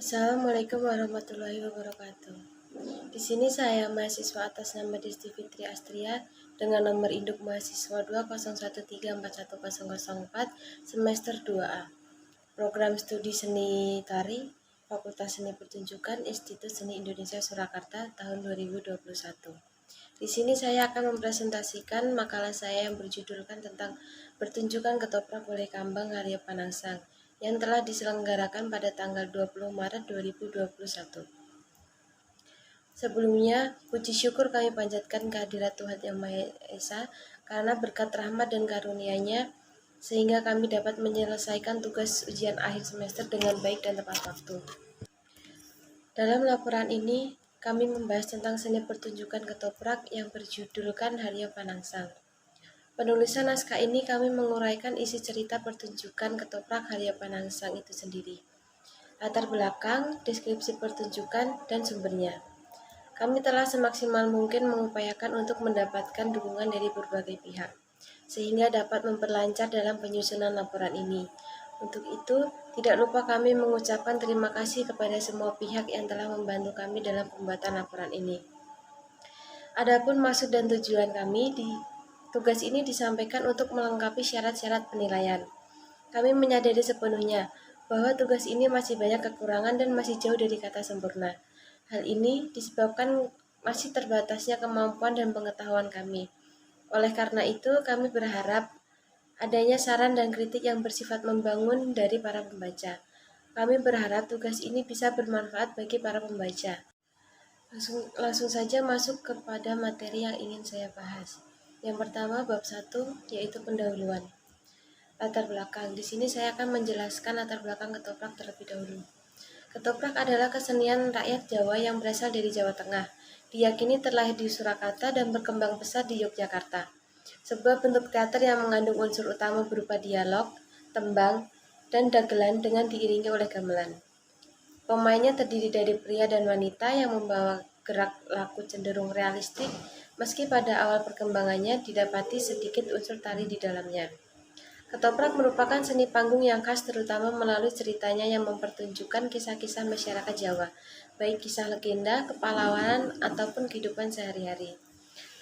Assalamualaikum warahmatullahi wabarakatuh. Di sini saya mahasiswa atas nama Desti Fitri Astria dengan nomor induk mahasiswa 201341004 semester 2A. Program studi seni tari Fakultas Seni Pertunjukan Institut Seni Indonesia Surakarta tahun 2021. Di sini saya akan mempresentasikan makalah saya yang berjudulkan tentang pertunjukan ketoprak oleh Kambang Arya Panangsang yang telah diselenggarakan pada tanggal 20 Maret 2021. Sebelumnya, puji syukur kami panjatkan kehadirat Tuhan Yang Maha Esa karena berkat rahmat dan karunia-Nya sehingga kami dapat menyelesaikan tugas ujian akhir semester dengan baik dan tepat waktu. Dalam laporan ini, kami membahas tentang seni pertunjukan ketoprak yang berjudulkan Arya Panangsang. Penulisan naskah ini kami menguraikan isi cerita pertunjukan ketoprak Arya Panangsang itu sendiri, latar belakang, deskripsi pertunjukan, dan sumbernya. Kami telah semaksimal mungkin mengupayakan untuk mendapatkan dukungan dari berbagai pihak, sehingga dapat memperlancar dalam penyusunan laporan ini. Untuk itu, tidak lupa kami mengucapkan terima kasih kepada semua pihak yang telah membantu kami dalam pembuatan laporan ini. Adapun maksud dan tujuan kami di tugas ini disampaikan untuk melengkapi syarat-syarat penilaian. Kami menyadari sepenuhnya bahwa tugas ini masih banyak kekurangan dan masih jauh dari kata sempurna. Hal ini disebabkan masih terbatasnya kemampuan dan pengetahuan kami. Oleh karena itu, kami berharap adanya saran dan kritik yang bersifat membangun dari para pembaca. Kami berharap tugas ini bisa bermanfaat bagi para pembaca. Langsung saja masuk kepada materi yang ingin saya bahas. Yang pertama, bab 1, yaitu pendahuluan. Latar belakang. Di sini saya akan menjelaskan latar belakang ketoprak terlebih dahulu. Ketoprak adalah kesenian rakyat Jawa yang berasal dari Jawa Tengah. Diyakini terlahir di Surakarta dan berkembang pesat di Yogyakarta. Sebuah bentuk teater yang mengandung unsur utama berupa dialog, tembang, dan dagelan dengan diiringi oleh gamelan. Pemainnya terdiri dari pria dan wanita yang membawa gerak laku cenderung realistik, meski pada awal perkembangannya didapati sedikit unsur tari di dalamnya. Ketoprak merupakan seni panggung yang khas terutama melalui ceritanya yang mempertunjukkan kisah-kisah masyarakat Jawa, baik kisah legenda, kepahlawanan, ataupun kehidupan sehari-hari.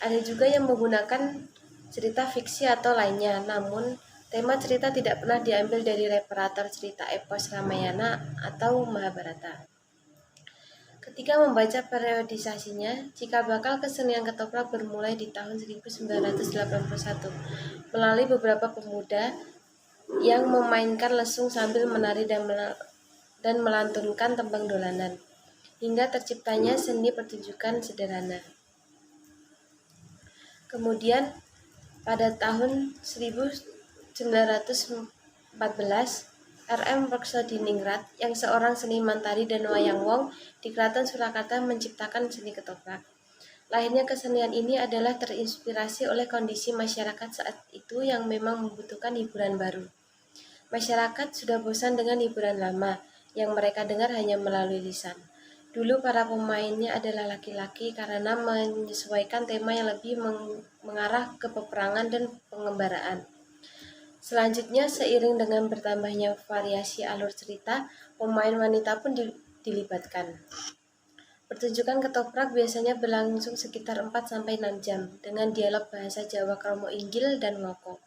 Ada juga yang menggunakan cerita fiksi atau lainnya, namun tema cerita tidak pernah diambil dari literatur cerita epos Ramayana atau Mahabharata. Ketika membaca periodisasinya, cikal bakal kesenian ketoprak bermulai di tahun 1981 melalui beberapa pemuda yang memainkan lesung sambil menari dan melantunkan tembang dolanan, hingga terciptanya seni pertunjukan sederhana. Kemudian, pada tahun 1914, R.M. Worksodiningrat yang seorang seniman tari dan wayang wong di Keraton Surakarta menciptakan seni ketoprak. Lahirnya kesenian ini adalah terinspirasi oleh kondisi masyarakat saat itu yang memang membutuhkan hiburan baru. Masyarakat sudah bosan dengan hiburan lama yang mereka dengar hanya melalui lisan. Dulu para pemainnya adalah laki-laki karena menyesuaikan tema yang lebih mengarah ke peperangan dan pengembaraan. Selanjutnya, seiring dengan bertambahnya variasi alur cerita, pemain wanita pun dilibatkan. Pertunjukan ketoprak biasanya berlangsung sekitar 4-6 jam dengan dialog bahasa Jawa Kromo Inggil dan Ngoko.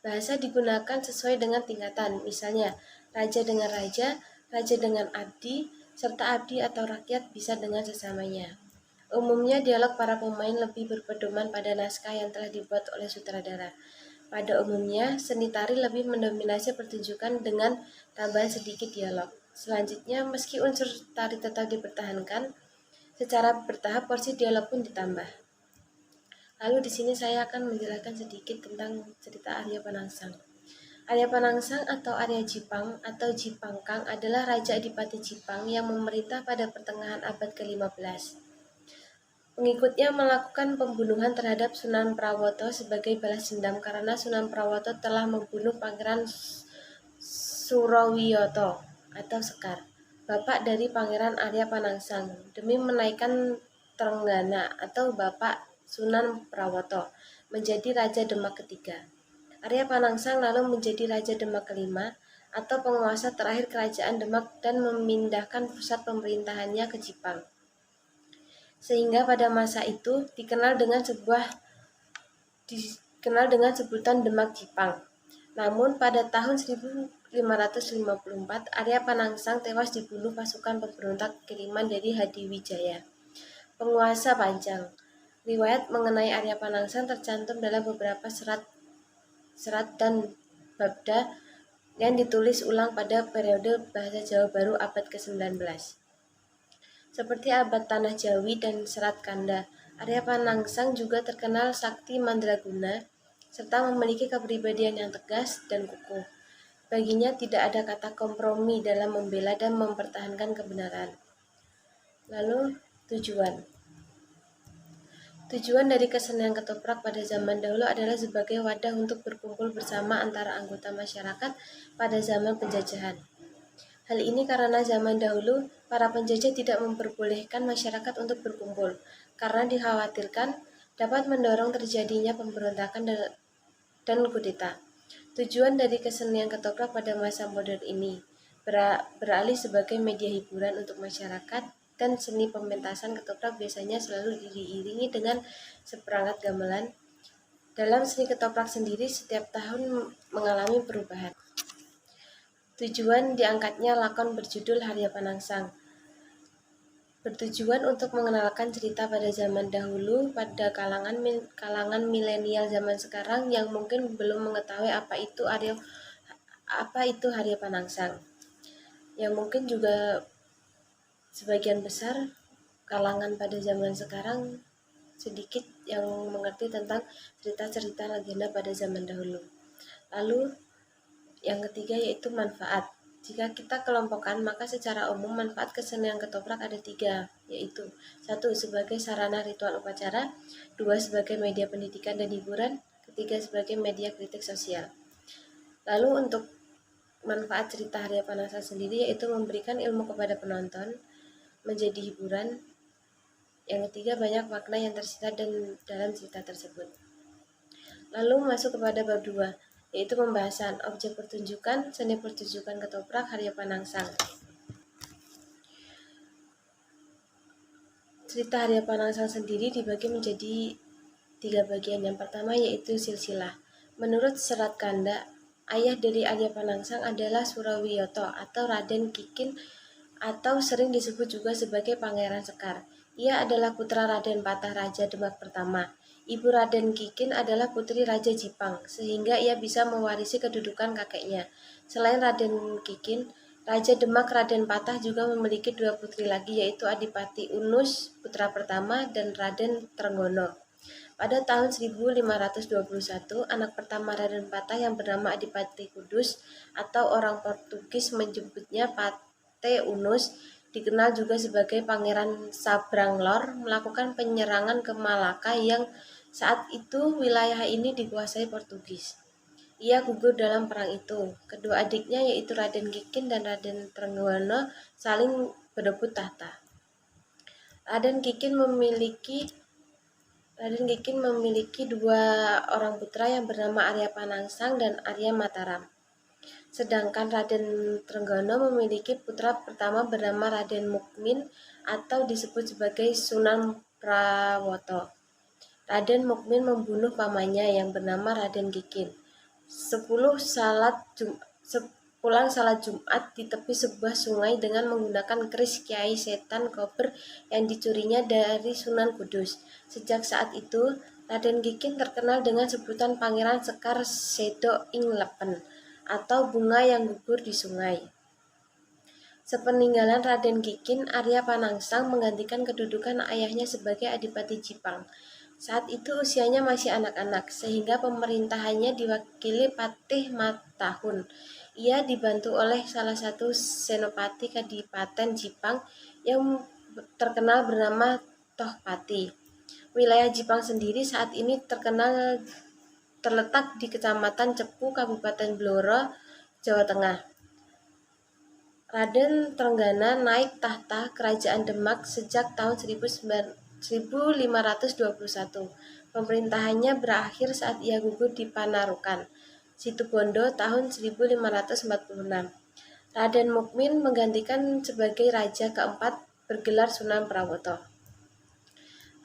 Bahasa digunakan sesuai dengan tingkatan, misalnya raja dengan raja, raja dengan abdi, serta abdi atau rakyat bisa dengan sesamanya. Umumnya dialog para pemain lebih berpedoman pada naskah yang telah dibuat oleh sutradara. Pada umumnya, seni tari lebih mendominasi pertunjukan dengan tambahan sedikit dialog. Selanjutnya, meski unsur tari tetap dipertahankan, secara bertahap porsi dialog pun ditambah. Lalu di sini saya akan menjelaskan sedikit tentang cerita Arya Panangsang. Arya Panangsang atau Arya Jipang atau Jipangkang adalah Raja Adipati Jipang yang memerintah pada pertengahan abad ke-15. Pengikutnya melakukan pembunuhan terhadap Sunan Prawoto sebagai balas dendam karena Sunan Prawoto telah membunuh Pangeran Surowiyoto atau Sekar, bapak dari Pangeran Arya Panangsang, demi menaikkan Trenggana atau bapak Sunan Prawoto menjadi Raja Demak ketiga. Arya Panangsang lalu menjadi Raja Demak kelima. atau penguasa terakhir kerajaan Demak dan memindahkan pusat pemerintahannya ke Jipang. Sehingga pada masa itu dikenal dengan sebutan Demak Jipang. Namun pada tahun 1554 Arya Panangsang tewas dibunuh pasukan pemberontak kiriman dari Hadiwijaya, penguasa Panjang. Riwayat mengenai Arya Panangsang tercantum dalam beberapa serat dan babda yang ditulis ulang pada periode bahasa Jawa Baru abad ke-19. Seperti abad Tanah Jawi dan Serat Kanda, Arya Panangsang juga terkenal sakti mandraguna serta memiliki kepribadian yang tegas dan kukuh. Baginya tidak ada kata kompromi dalam membela dan mempertahankan kebenaran. Lalu tujuan dari kesenian ketoprak pada zaman dahulu adalah sebagai wadah untuk berkumpul bersama antara anggota masyarakat pada zaman penjajahan. Hal ini karena zaman dahulu para penjajah tidak memperbolehkan masyarakat untuk berkumpul, karena dikhawatirkan dapat mendorong terjadinya pemberontakan dan kudeta. Tujuan dari kesenian ketoprak pada masa modern ini beralih sebagai media hiburan untuk masyarakat, dan seni pementasan ketoprak biasanya selalu diiringi dengan seperangkat gamelan. Dalam seni ketoprak sendiri setiap tahun mengalami perubahan. Tujuan diangkatnya lakon berjudul Arya Panangsang bertujuan untuk mengenalkan cerita pada zaman dahulu pada kalangan milenial zaman sekarang yang mungkin belum mengetahui apa itu Arya Panangsang. Yang mungkin juga sebagian besar kalangan pada zaman sekarang sedikit yang mengerti tentang cerita-cerita legenda pada zaman dahulu. Lalu yang ketiga yaitu manfaat. Jika kita kelompokkan, maka secara umum manfaat kesenian ketoprak ada 3, yaitu 1. Sebagai sarana ritual upacara, 2. Sebagai media pendidikan dan hiburan, 3. Sebagai media kritik sosial. Lalu untuk manfaat cerita Arya Panangsang sendiri yaitu memberikan ilmu kepada penonton, menjadi hiburan. Yang ketiga, banyak makna yang tersisa dalam cerita tersebut. Lalu masuk kepada bab 2, yaitu pembahasan objek pertunjukan, seni pertunjukan ketoprak Arya Panangsang. Cerita Arya Panangsang sendiri dibagi menjadi 3 bagian. Yang pertama yaitu silsilah. Menurut Serat Kanda, ayah dari Arya Panangsang adalah Surawiyoto atau Raden Kikin, atau sering disebut juga sebagai Pangeran Sekar. Ia adalah putra Raden Patah Raja Demak pertama. Ibu Raden Kikin adalah putri Raja Jipang, sehingga ia bisa mewarisi kedudukan kakeknya. Selain Raden Kikin, Raja Demak Raden Patah juga memiliki 2 putri lagi, yaitu Adipati Unus, putra pertama, dan Raden Trenggono. Pada tahun 1521, anak pertama Raden Patah yang bernama Adipati Kudus, atau orang Portugis menyebutnya Pate Unus, dikenal juga sebagai Pangeran Sabranglor, melakukan penyerangan ke Malaka yang saat itu wilayah ini dikuasai Portugis. Ia gugur dalam perang itu. Kedua adiknya yaitu Raden Kikin dan Raden Trenggono saling berebut tahta. Raden Kikin memiliki 2 orang putra yang bernama Arya Panangsang dan Arya Mataram. Sedangkan Raden Trenggono memiliki putra pertama bernama Raden Mukmin atau disebut sebagai Sunan Prawoto. Raden Mukmin membunuh pamannya yang bernama Raden Kikin. Sepulang salat Jumat di tepi sebuah sungai dengan menggunakan keris Kiai Setan Kober yang dicurinya dari Sunan Kudus. Sejak saat itu, Raden Kikin terkenal dengan sebutan Pangeran Sekar Sedo ing Lepen, atau bunga yang gugur di sungai. Sepeninggalan Raden Kikin, Arya Panangsang menggantikan kedudukan ayahnya sebagai Adipati Jipang. Saat itu usianya masih anak-anak, sehingga pemerintahannya diwakili Patih Matahun. Ia dibantu oleh salah satu senopati Kadipaten Jipang yang terkenal bernama Tohpati. Wilayah Jipang sendiri saat ini terletak di Kecamatan Cepu, Kabupaten Blora, Jawa Tengah. Raden Trenggana naik tahta Kerajaan Demak sejak tahun 1521. Pemerintahannya berakhir saat ia gugur di Panarukan. Situbondo tahun 1546. Raden Mukmin menggantikan sebagai raja keempat bergelar Sunan Prawoto.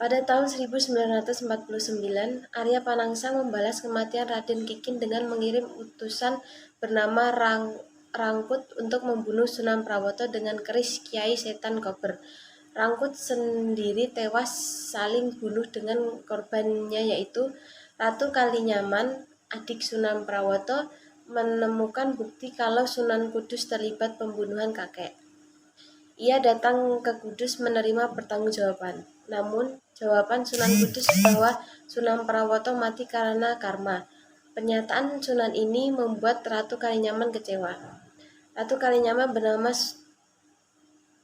Pada tahun 1949, Arya Panangsang membalas kematian Raden Kikin dengan mengirim utusan bernama Rangkut untuk membunuh Sunan Prawoto dengan keris Kiai Setan Kober. Rangkut sendiri tewas saling bunuh dengan korbannya yaitu Ratu Kalinyaman, adik Sunan Prawoto, menemukan bukti kalau Sunan Kudus terlibat pembunuhan kakek. Ia datang ke Kudus menerima pertanggungjawaban. Namun, jawaban Sunan Kudus bahwa Sunan Prawoto mati karena karma. Pernyataan Sunan ini membuat Ratu Kalinyaman kecewa. Ratu Kalinyaman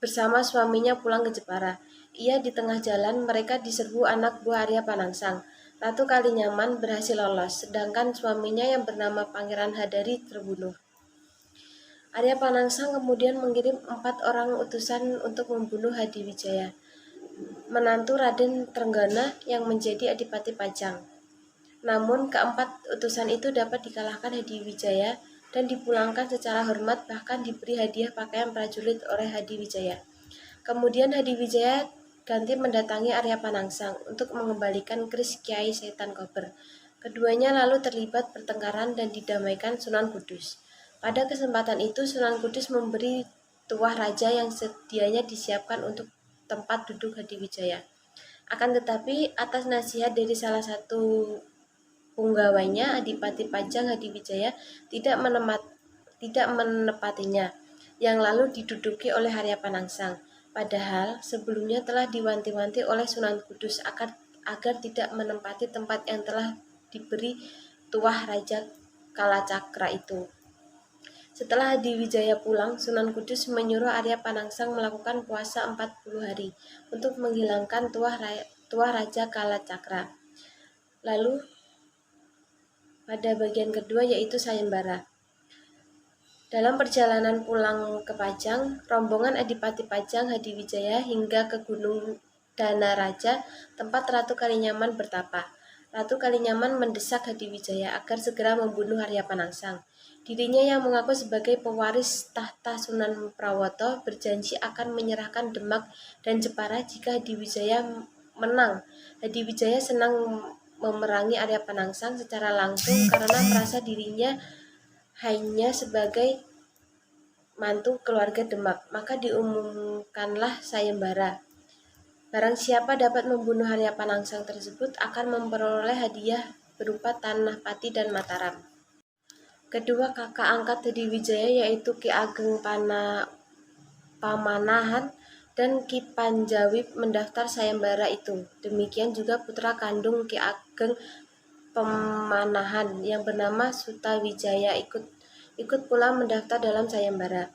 bersama suaminya pulang ke Jepara. Di tengah jalan, mereka diserbu anak buah Arya Panangsang. Ratu Kalinyaman berhasil lolos, sedangkan suaminya yang bernama Pangeran Hadari terbunuh. Arya Panangsang kemudian mengirim 4 orang utusan untuk membunuh Hadiwijaya, menantu Raden Trenggana yang menjadi Adipati Pajang. Namun keempat utusan itu dapat dikalahkan Hadiwijaya dan dipulangkan secara hormat, bahkan diberi hadiah pakaian prajurit oleh Hadiwijaya. Kemudian Hadiwijaya ganti mendatangi Arya Panangsang untuk mengembalikan keris Kiai Setan Kober. Keduanya lalu terlibat pertengkaran dan didamaikan Sunan Kudus. Pada kesempatan itu Sunan Kudus memberi tuah raja yang sedianya disiapkan untuk tempat duduk Hadiwijaya. Akan tetapi atas nasihat dari salah satu punggawanya, Adipati Pajang Hadiwijaya tidak menepatinya, yang lalu diduduki oleh Arya Panangsang. Padahal sebelumnya telah diwanti-wanti oleh Sunan Kudus agar tidak menempati tempat yang telah diberi tuah Raja Kalacakra itu. Setelah Hadiwijaya pulang, Sunan Kudus menyuruh Arya Panangsang melakukan puasa 40 hari untuk menghilangkan tuah Raja Kalacakra. Lalu pada bagian kedua yaitu sayembara. Dalam perjalanan pulang ke Pajang, rombongan Adipati Pajang Hadiwijaya hingga ke Gunung Danaraja, tempat Ratu Kalinyaman bertapa. Ratu Kalinyaman mendesak Hadiwijaya agar segera membunuh Arya Panangsang. Dirinya yang mengaku sebagai pewaris tahta Sunan Prawoto berjanji akan menyerahkan Demak dan Jepara jika Hadiwijaya menang. Hadiwijaya senang memerangi Arya Panangsang secara langsung karena merasa dirinya hanya sebagai mantu keluarga Demak, maka diumumkanlah sayembara. Barang siapa dapat membunuh Arya Panangsang tersebut akan memperoleh hadiah berupa tanah Pati dan Mataram. Kedua kakak angkat Hadiwijaya yaitu Ki Ageng Pamanahan dan Ki Panjawib mendaftar sayembara itu. Demikian juga putra kandung Ki Ageng Pemanahan yang bernama Sutawijaya ikut pula mendaftar dalam sayembara.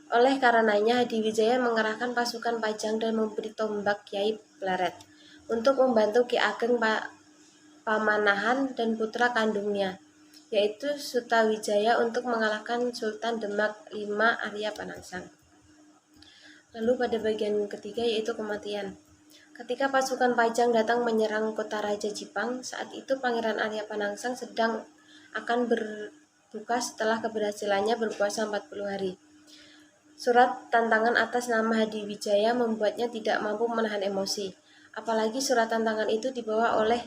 Oleh karenanya Hadiwijaya mengerahkan pasukan Pajang dan memberi tombak Kiai Pleret untuk membantu Ki Ageng Pamanahan dan putra kandungnya, yaitu Sutawijaya untuk mengalahkan Sultan Demak V Arya Panangsang. Lalu pada bagian ketiga yaitu kematian. Ketika pasukan Pajang datang menyerang kota Raja Jipang, saat itu Pangeran Arya Panangsang sedang akan berbuka setelah keberhasilannya berpuasa 40 hari. Surat tantangan atas nama Hadiwijaya membuatnya tidak mampu menahan emosi. Apalagi surat tantangan itu dibawa oleh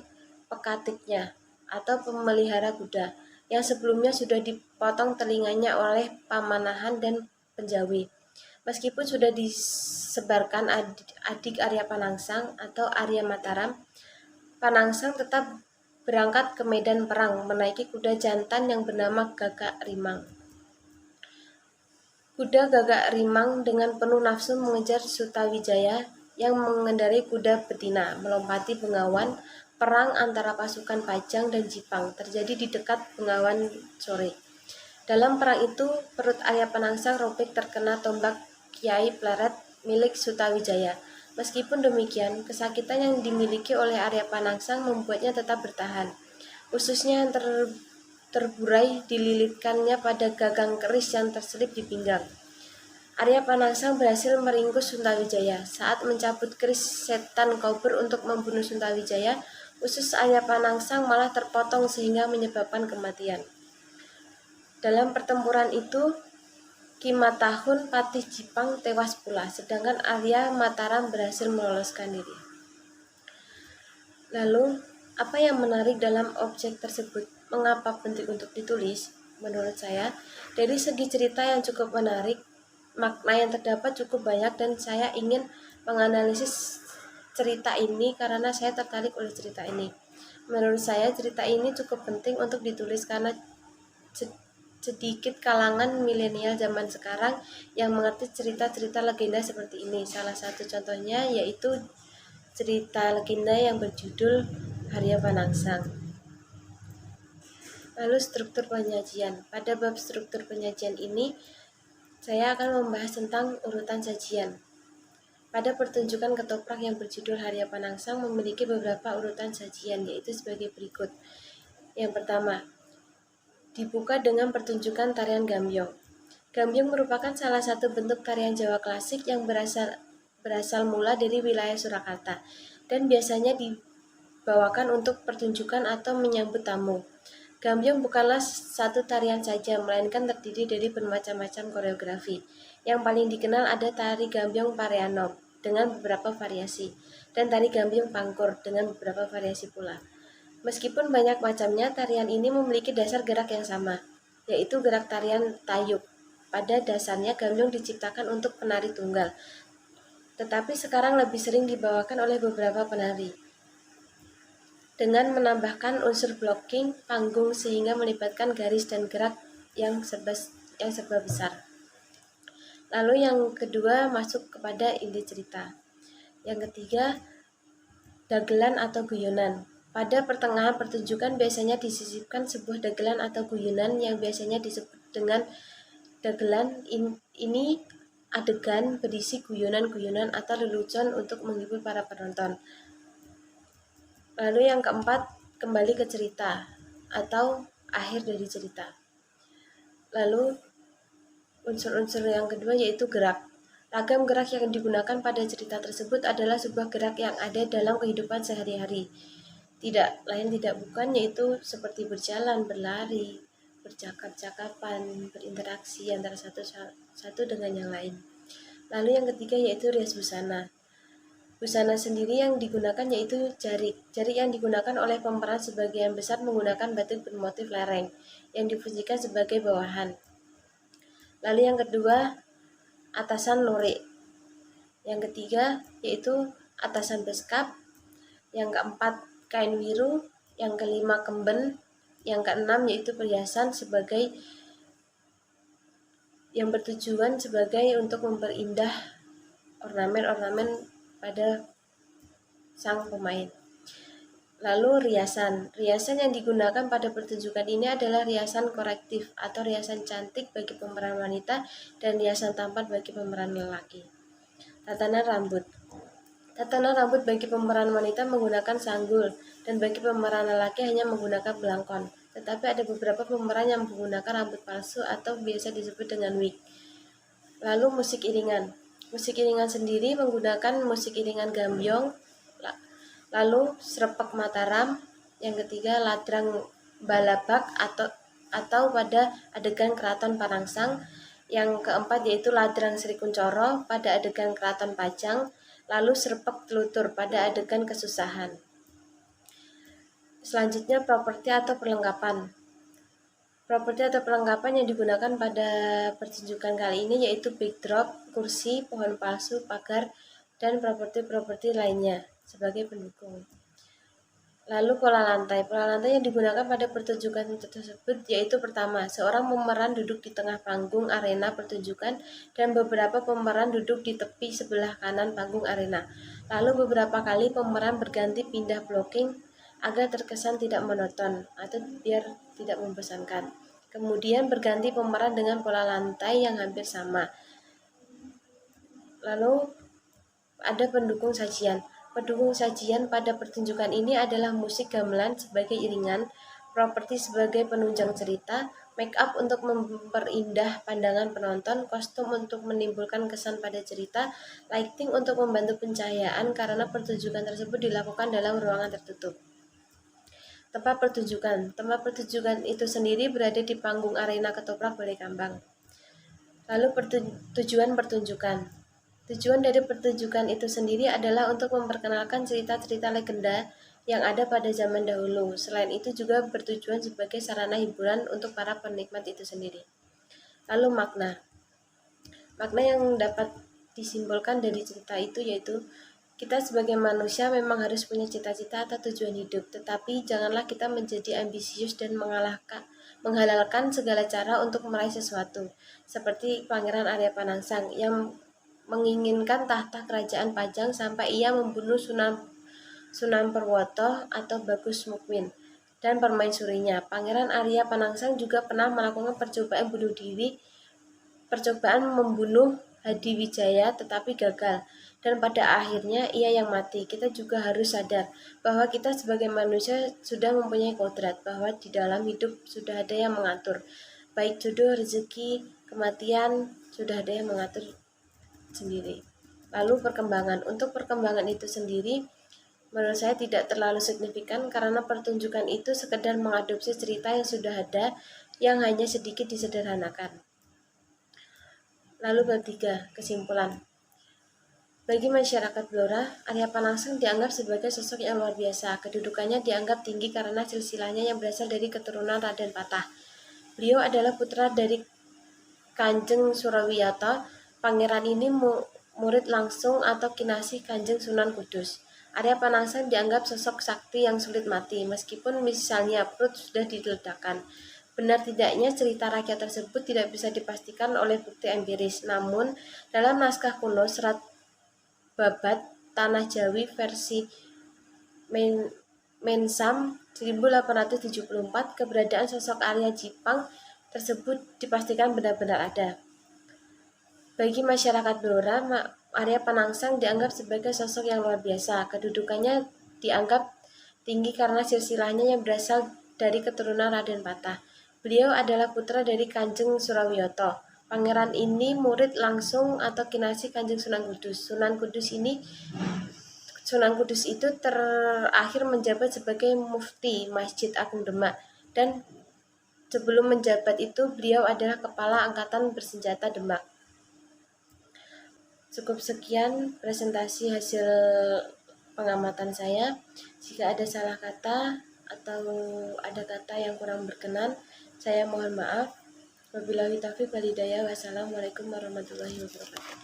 pekatiknya atau pemelihara kuda yang sebelumnya sudah dipotong telinganya oleh Pamanahan dan Penjawi. Meskipun sudah disebarkan adik Arya Panangsang atau Arya Mataram, Panangsang tetap berangkat ke medan perang menaiki kuda jantan yang bernama Gagak Rimang. Kuda Gagak Rimang dengan penuh nafsu mengejar Sutawijaya yang mengendarai kuda betina melompati Bengawan. Perang antara pasukan Pajang dan Jipang terjadi di dekat Bengawan sore. Dalam perang itu, perut Arya Panangsang robek terkena tombak Kiai Pleret milik Sutawijaya. Meskipun demikian, kesakitan yang dimiliki oleh Arya Panangsang membuatnya tetap bertahan. Ususnya yang terburai dililitkannya pada gagang keris yang terselip di pinggang. Arya Panangsang berhasil meringkus Sutawijaya. Saat mencabut keris Setan Kober untuk membunuh Sutawijaya, usus Arya Panangsang malah terpotong sehingga menyebabkan kematian. Dalam pertempuran itu, Ki Matahun Patih Jipang tewas pula, sedangkan Arya Mataram berhasil meloloskan diri. Lalu, apa yang menarik dalam objek tersebut? Mengapa penting untuk ditulis? Menurut saya, dari segi cerita yang cukup menarik, makna yang terdapat cukup banyak dan saya ingin menganalisis cerita ini karena saya tertarik oleh cerita ini. Menurut saya, cerita ini cukup penting untuk ditulis karena sedikit kalangan milenial zaman sekarang yang mengerti cerita-cerita legenda seperti ini. Salah satu contohnya yaitu cerita legenda yang berjudul Arya Panangsang. Lalu struktur penyajian. Pada bab struktur penyajian ini, saya akan membahas tentang urutan sajian. Pada pertunjukan ketoprak yang berjudul Arya Panangsang memiliki beberapa urutan sajian, yaitu sebagai berikut. Yang pertama, dibuka dengan pertunjukan tarian gambyong. Gambyong merupakan salah satu bentuk tarian Jawa klasik yang berasal mula dari wilayah Surakarta dan biasanya dibawakan untuk pertunjukan atau menyambut tamu. Gambyong bukanlah satu tarian saja, melainkan terdiri dari bermacam-macam koreografi. Yang paling dikenal ada tari Gambyong Pareanom dengan beberapa variasi, dan tari Gambyong Pangkur dengan beberapa variasi pula. Meskipun banyak macamnya, tarian ini memiliki dasar gerak yang sama, yaitu gerak tarian tayub. Pada dasarnya, gambyong diciptakan untuk penari tunggal, tetapi sekarang lebih sering dibawakan oleh beberapa penari, dengan menambahkan unsur blocking panggung sehingga melibatkan garis dan gerak yang serba besar. Lalu yang kedua masuk kepada inti cerita. Yang ketiga, dagelan atau guyonan. Pada pertengahan pertunjukan biasanya disisipkan sebuah dagelan atau guyonan yang biasanya disebut dengan dagelan. Ini adegan berisi guyonan-guyonan atau lelucon untuk menghibur para penonton. Lalu yang keempat, kembali ke cerita atau akhir dari cerita. Lalu unsur-unsur yang kedua yaitu gerak. Ragam gerak yang digunakan pada cerita tersebut adalah sebuah gerak yang ada dalam kehidupan sehari-hari. Tidak lain tidak bukan yaitu seperti berjalan, berlari, bercakap-cakapan, berinteraksi antara satu dengan yang lain. Lalu yang ketiga yaitu rias busana. Busana sendiri yang digunakan yaitu jarik. Jarik yang digunakan oleh pemeran sebagian besar menggunakan batik bermotif lereng yang difungsikan sebagai bawahan. Lalu yang kedua, atasan lurik. Yang ketiga yaitu atasan beskap. Yang keempat, kain wiru. Yang kelima, kemben. Yang keenam yaitu perhiasan sebagai yang bertujuan sebagai untuk memperindah ornamen-ornamen pada sang pemain. Lalu riasan. Riasan yang digunakan pada pertunjukan ini adalah riasan korektif atau riasan cantik bagi pemeran wanita dan riasan tampan bagi pemeran lelaki. Tatanan rambut. Tatanan rambut bagi pemeran wanita menggunakan sanggul dan bagi pemeran lelaki hanya menggunakan belangkon. Tetapi ada beberapa pemeran yang menggunakan rambut palsu atau biasa disebut dengan wig. Lalu musik iringan. Musik iringan sendiri menggunakan musik iringan gambyong. Lalu srepek Mataram. Yang ketiga ladrang balabak atau pada adegan Keraton Panangsang. Yang keempat yaitu ladrang Sri Kuncoro pada adegan Keraton Pajang. Lalu srepek telutur pada adegan Kesusahan. Selanjutnya properti atau perlengkapan. Properti atau perlengkapan yang digunakan pada pertunjukan kali ini yaitu backdrop, kursi, pohon palsu, pagar, dan properti-properti lainnya sebagai pendukung. Lalu pola lantai. Pola lantai yang digunakan pada pertunjukan tersebut yaitu pertama, seorang pemeran duduk di tengah panggung arena pertunjukan dan beberapa pemeran duduk di tepi sebelah kanan panggung arena. Lalu beberapa kali pemeran berganti pindah blocking agar terkesan tidak monoton atau biar tidak membosankan. Kemudian berganti pemeran dengan pola lantai yang hampir sama. Lalu ada pendukung sajian. Pendukung sajian pada pertunjukan ini adalah musik gamelan sebagai iringan, properti sebagai penunjang cerita, make up untuk memperindah pandangan penonton, kostum untuk menimbulkan kesan pada cerita, lighting untuk membantu pencahayaan karena pertunjukan tersebut dilakukan dalam ruangan tertutup. Tempat pertunjukan. Tempat pertunjukan itu sendiri berada di panggung arena ketoprak Balai Kambang. Lalu tujuan pertunjukan. Tujuan dari pertunjukan itu sendiri adalah untuk memperkenalkan cerita-cerita legenda yang ada pada zaman dahulu. Selain itu juga bertujuan sebagai sarana hiburan untuk para penikmat itu sendiri. Lalu makna. Makna yang dapat disimbolkan dari cerita itu yaitu kita sebagai manusia memang harus punya cita-cita atau tujuan hidup, tetapi janganlah kita menjadi ambisius dan menghalalkan segala cara untuk meraih sesuatu, seperti Pangeran Arya Panangsang yang menginginkan tahta kerajaan Pajang sampai ia membunuh Sunan Perwoto atau Bagus Mukmin dan permaisurinya. Pangeran Arya Panangsang juga pernah melakukan percobaan membunuh Hadiwijaya tetapi gagal, dan pada akhirnya ia yang mati. Kita juga harus sadar bahwa kita sebagai manusia sudah mempunyai kodrat, bahwa di dalam hidup sudah ada yang mengatur, baik jodoh, rezeki, kematian, sudah ada yang mengatur sendiri. Lalu perkembangan. Untuk perkembangan itu sendiri menurut saya tidak terlalu signifikan karena pertunjukan itu sekedar mengadopsi cerita yang sudah ada yang hanya sedikit disederhanakan. Lalu ketiga, kesimpulan. Bagi masyarakat Blora, Arya Panangsang dianggap sebagai sosok yang luar biasa. Kedudukannya dianggap tinggi karena silsilahnya yang berasal dari keturunan Raden Patah. Beliau adalah putra dari Kanjeng Surawiyato. Pangeran ini murid langsung atau kinasih Kanjeng Sunan Kudus. Arya Panangsang dianggap sosok sakti yang sulit mati, meskipun misalnya perut sudah diledakkan. Benar tidaknya cerita rakyat tersebut tidak bisa dipastikan oleh bukti empiris. Namun, dalam naskah kuno Serat Babat Tanah Jawi versi Mensam 1874, keberadaan sosok Arya Jipang tersebut dipastikan benar-benar ada. Bagi masyarakat Blora, Arya Panangsang dianggap sebagai sosok yang luar biasa. Kedudukannya dianggap tinggi karena silsilahnya yang berasal dari keturunan Raden Patah. Beliau adalah putra dari Kanjeng Surawiyoto. Pangeran ini murid langsung atau kinasih Kanjeng Sunan Kudus. Sunan Kudus itu terakhir menjabat sebagai mufti Masjid Agung Demak, dan sebelum menjabat itu beliau adalah kepala angkatan bersenjata Demak. Cukup sekian presentasi hasil pengamatan saya. Jika ada salah kata atau ada kata yang kurang berkenan, saya mohon maaf. Wabillahi taufiq wal hidayah. Wassalamualaikum warahmatullahi wabarakatuh.